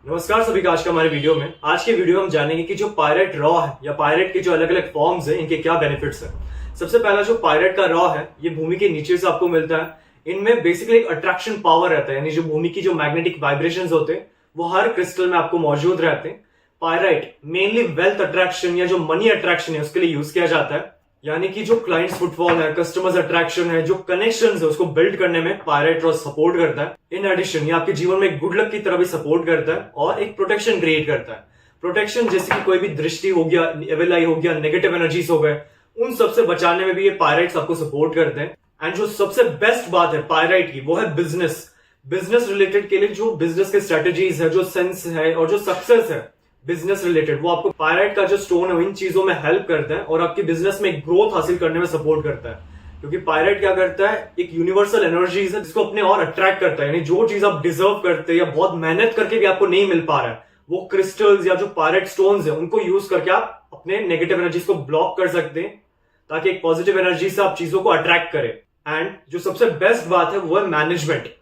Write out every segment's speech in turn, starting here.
नमस्कार सभी का आज का हमारे वीडियो में। आज के वीडियो में हम जानेंगे कि जो पायरेट रॉ है या पायरेट के जो अलग अलग फॉर्म्स हैं इनके क्या बेनिफिट्स हैं। सबसे पहला जो पायरेट का रॉ है ये भूमि के नीचे से आपको मिलता है। इनमें बेसिकली एक अट्रैक्शन पावर रहता है, यानी जो भूमि की जो मैग्नेटिक वाइब्रेशंस होते हैं वो हर क्रिस्टल में आपको मौजूद रहते हैं। पायराइट मेनली वेल्थ अट्रैक्शन या जो मनी अट्रैक्शन है उसके लिए यूज किया जाता है, यानी कि जो क्लाइंट्स फुटफॉल है, कस्टमर्स अट्रैक्शन है, जो कनेक्शंस है उसको बिल्ड करने में पायरेट रॉ सपोर्ट करता है। इन एडिशन ये आपके जीवन में एक गुड लक की तरह भी सपोर्ट करता है और एक प्रोटेक्शन क्रिएट करता है। प्रोटेक्शन जैसे कि कोई भी दृष्टि हो गया, एविल आई हो गया, नेगेटिव एनर्जीज हो गए, उन सबसे बचाने में भी ये पायराइट्स आपको सपोर्ट करते हैं। एंड जो सबसे बेस्ट बात है पायराइट की वो है बिजनेस रिलेटेड के लिए जो बिजनेस के स्ट्रेटेजीज है, जो सेंस है और जो सक्सेस है बिजनेस रिलेटेड, वो आपको पायराइट का जो स्टोन है इन चीजों में हेल्प करता है और आपके बिजनेस में ग्रोथ हासिल करने में सपोर्ट करता है। क्योंकि पायराइट क्या करता है, एक यूनिवर्सल एनर्जीज है जिसको अपने और अट्रैक्ट करता है, यानी जो चीज आप डिजर्व करते हैं या बहुत मेहनत करके भी आपको नहीं मिल पा रहा है, वो क्रिस्टल्स या जो पायराइट स्टोन्स है उनको यूज करके आप अपने नेगेटिव एनर्जीज को ब्लॉक कर सकते हैं ताकि एक पॉजिटिव एनर्जी से आप चीजों को अट्रैक्ट करें। एंड जो सबसे बेस्ट बात है वो है मैनेजमेंट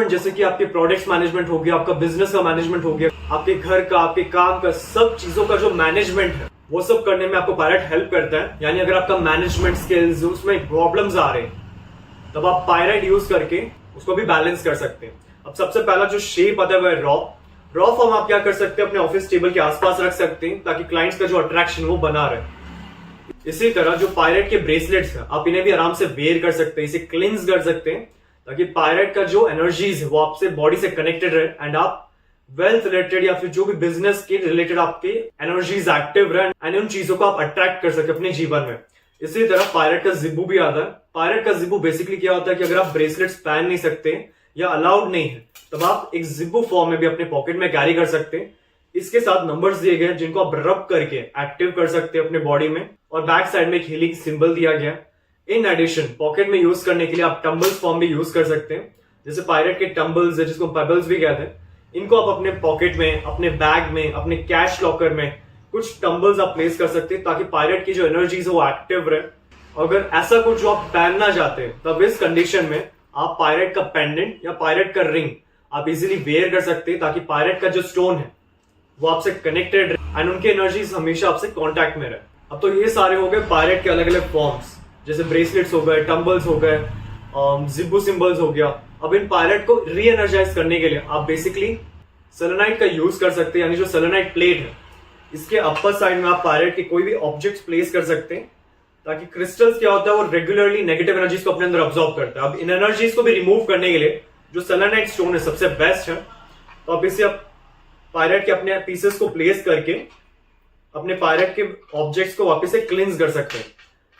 जैसे कि आपके प्रोडक्ट्स मैनेजमेंट हो गया, आपका बिजनेस का मैनेजमेंट हो गया, आपके घर का, आपके काम का, सब चीजों का जो मैनेजमेंट है वो सब करने में आपको पायराइट हेल्प करता है। यानी अगर आपका मैनेजमेंट स्किल्स उसमें प्रॉब्लम्स आ रहे हैं तब आप पायराइट यूज करके उसको भी बैलेंस कर सकते हैं। अब सबसे पहला जो शेप आता है वो है रॉ फॉर्म। आप क्या कर सकते हैं, अपने ऑफिस टेबल के आसपास रख सकते हैं ताकि क्लाइंट्स का जो अट्रैक्शन वो बना रहे। इसी तरह जो पायराइट के ब्रेसलेट्स है आप इन्हें भी आराम से वेयर कर सकते हैं, इसे क्लींस कर सकते हैं ताकि पायराइट का जो एनर्जीज है वो आपसे बॉडी से कनेक्टेड रहे एंड आप वेल्थ रिलेटेड या फिर जो भी बिजनेस के रिलेटेड आपके एनर्जीज एक्टिव रहे एंड उन चीजों को आप अट्रैक्ट कर सके अपने जीवन में। इसी तरह पायराइट का जिब्बू भी आता है। पायराइट का जिब्बू बेसिकली क्या होता है कि अगर आप ब्रेसलेट्स पहन नहीं सकते या अलाउड नहीं है तब आप एक जिब्बू फॉर्म में भी अपने पॉकेट में कैरी कर सकते हैं। इसके साथ नंबर्स दिए गए जिनको आप रब करके एक्टिव कर सकते हैं अपने बॉडी में, और बैक साइड में एक हीलिंग सिंबल दिया गया। इन एडिशन पॉकेट में यूज करने के लिए आप टम्बल्स फॉर्म भी यूज कर सकते हैं, जैसे पायरेट के टम्बल्स है जिसको पेबल्स भी कहते हैं। इनको आप अपने पॉकेट में, अपने बैग में, अपने कैश लॉकर में कुछ टम्बल्स आप प्लेस कर सकते हैं ताकि पायरेट की जो एनर्जीज है वो एक्टिव रहे। अगर ऐसा कुछ जो आप पहनना चाहते हैं तब इस कंडीशन में आप पायरेट का पेंडेंट या पायरेट का रिंग आप इजिली वेयर कर सकते हैं ताकि पायरेट का जो स्टोन है वो आपसे कनेक्टेड रहे एंड उनकी एनर्जीज हमेशा आपसे कॉन्टैक्ट में रहे। अब तो ये सारे हो गए पायरेट के अलग अलग फॉर्म्स, जैसे ब्रेसलेट्स हो गए, टम्बल्स हो गए, जिब्बू सिंबल्स हो गया। अब इन पायरेट को री एनर्जाइज करने के लिए आप बेसिकली सेलेनाइट का यूज कर सकते हैं, यानी जो सेलेनाइट प्लेट है इसके अपर साइड में आप पायरेट के कोई भी ऑब्जेक्ट्स प्लेस कर सकते हैं ताकि क्रिस्टल्स क्या होता है वो रेगुलरली नेगेटिव एनर्जीज को अपने अंदर ऑब्जॉर्व करता है। अब इन एनर्जीज को भी रिमूव करने के लिए जो सेलेनाइट स्टोन है सबसे बेस्ट है, तो आप इसे पायरेट के अपने पीसेस को प्लेस करके अपने पायरेट के ऑब्जेक्ट्स को वापस से क्लींस कर सकते हैं।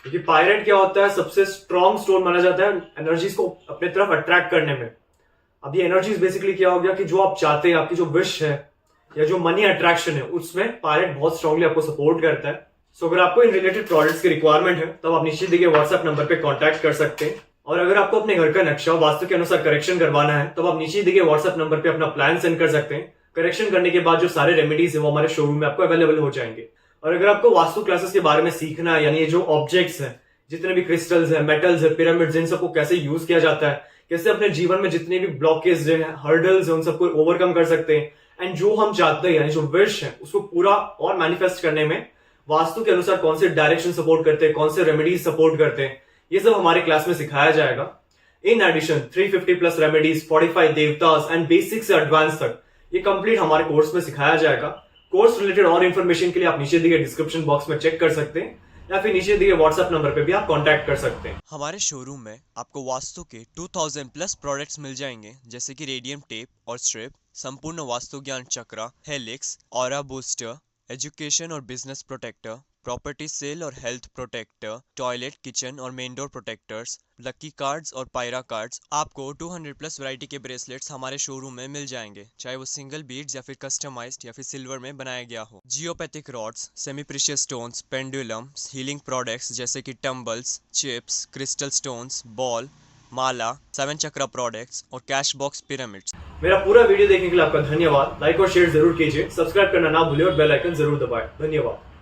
क्योंकि पायरेट क्या होता है, सबसे स्ट्रॉन्ग स्टोन माना जाता है एनर्जीज को अपने तरफ अट्रैक्ट करने में। अब ये एनर्जीज बेसिकली क्या हो गया कि जो आप चाहते हैं, आपकी जो विश है या जो मनी अट्रैक्शन है उसमें पायरेट बहुत स्ट्रांगली आपको सपोर्ट करता है। सो अगर आपको इन रिलेटेड प्रोडक्ट्स की रिक्वायरमेंट है तब आप निश्चित देखिए व्हाट्सएप नंबर पे कांटेक्ट कर सकते हैं। और अगर आपको अपने घर का नक्शा वास्तु के अनुसार करेक्शन करवाना है तब आप नीचे देखिए व्हाट्सएप नंबर पे अपना प्लान सेंड कर सकते हैं। करेक्शन करने के बाद जो सारे रेमेडीज है वो हमारे शोरूम में आपको अवेलेबल हो जाएंगे। और अगर आपको वास्तु क्लासेस के बारे में सीखना है, यानी ये जो ऑब्जेक्ट्स है, जितने भी क्रिस्टल्स है, मेटल्स है, पिरामिड्स, इन सबको कैसे यूज किया जाता है, कैसे अपने जीवन में जितने भी ब्लॉकेज है, हर्डल्स है, उन सबको ओवरकम कर सकते हैं एंड जो हम चाहते हैं यानी जो विश है उसको पूरा और मैनिफेस्ट करने में वास्तु के अनुसार कौन से डायरेक्शन सपोर्ट करते हैं, कौन से रेमेडीज सपोर्ट करते हैं, ये सब हमारे क्लास में सिखाया जाएगा। इन एडिशन 350 प्लस रेमेडीज, 45 देवतास एंड बेसिक से एडवांस तक ये कंप्लीट हमारे कोर्स में सिखाया जाएगा। कोर्स रिलेटेड और इन्फॉर्मेशन के लिए आप नीचे दिए डिस्क्रिप्शन बॉक्स में चेक कर सकते हैं या फिर नीचे दिए व्हाट्सएप नंबर पे भी आप कांटेक्ट कर सकते हैं। हमारे शोरूम में आपको वास्तु के 2000 प्लस प्रोडक्ट्स मिल जाएंगे, जैसे कि रेडियम टेप और स्ट्रिप, संपूर्ण वास्तु ज्ञान चक्रा, हेलिक्स, ऑरा बूस्टर, एजुकेशन और बिजनेस प्रोटेक्टर, प्रॉपर्टी सेल और हेल्थ प्रोटेक्टर, टॉयलेट, किचन और main door protectors, lucky cards और पायरा कार्ड्स। आपको 200 प्लस वैरायटी के ब्रेसलेट्स हमारे शोरूम में मिल जाएंगे, चाहे वो सिंगल बीड्स या फिर कस्टमाइज्ड या फिर सिल्वर में बनाया गया हो। Geopathic rods, semi precious stones, pendulums, healing products जैसे कि tumbles, chips, crystal stones, ball, माला, 7 चक्रा प्रोडक्ट्स और कैश बॉक्स पिरामिड्स। मेरा पूरा वीडियो देखने के लिए आपका धन्यवाद। लाइक और शेयर जरूर कीजिए, सब्सक्राइब करना ना भूलिए और बेल आइकन जरूर दबाएं। धन्यवाद।